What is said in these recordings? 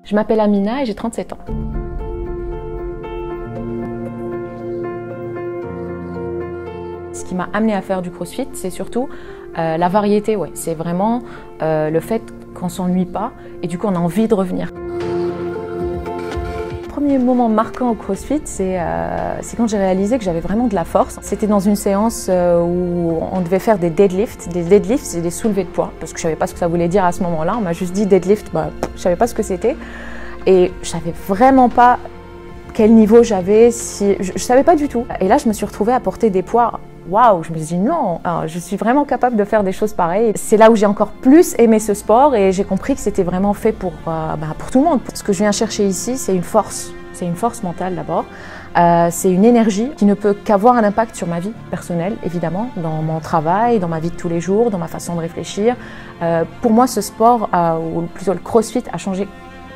Je m'appelle Amina et j'ai 37 ans. Ce qui m'a amenée à faire du crossfit, c'est surtout la variété. Ouais. C'est vraiment le fait qu'on ne s'ennuie pas et du coup on a envie de revenir. Le premier moment marquant au crossfit, c'est quand j'ai réalisé que j'avais vraiment de la force. C'était dans une séance où on devait faire des deadlifts. Des deadlifts, c'est des soulevés de poids, parce que je ne savais pas ce que ça voulait dire à ce moment-là. On m'a juste dit deadlift, je ne savais pas ce que c'était. Et je ne savais vraiment pas quel niveau j'avais, je ne savais pas du tout. Et là, je me suis retrouvée à porter des poids. Waouh, je me suis dit non, je suis vraiment capable de faire des choses pareilles. C'est là où j'ai encore plus aimé ce sport et j'ai compris que c'était vraiment fait pour tout le monde. Ce que je viens chercher ici, c'est une force. C'est une force mentale d'abord. C'est une énergie qui ne peut qu'avoir un impact sur ma vie personnelle, évidemment, dans mon travail, dans ma vie de tous les jours, dans ma façon de réfléchir. Pour moi, ce sport, ou plutôt le crossfit, a changé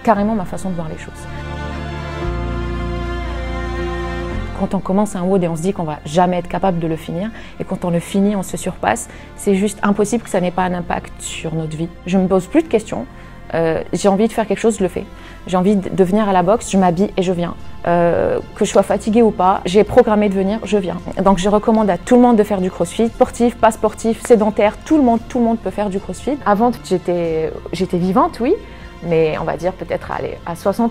carrément ma façon de voir les choses. Quand on commence un WOD et on se dit qu'on va jamais être capable de le finir, et quand on le finit, on se surpasse, c'est juste impossible que ça n'ait pas un impact sur notre vie. Je ne me pose plus de questions, j'ai envie de faire quelque chose, je le fais. J'ai envie de venir à la boxe, je m'habille et je viens. Que je sois fatiguée ou pas, j'ai programmé de venir, je viens. Donc je recommande à tout le monde de faire du crossfit, sportif, pas sportif, sédentaire, tout le monde peut faire du crossfit. Avant, j'étais vivante, oui, mais on va dire peut-être à 60%.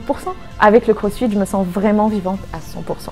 Avec le crossfit, je me sens vraiment vivante à 100%.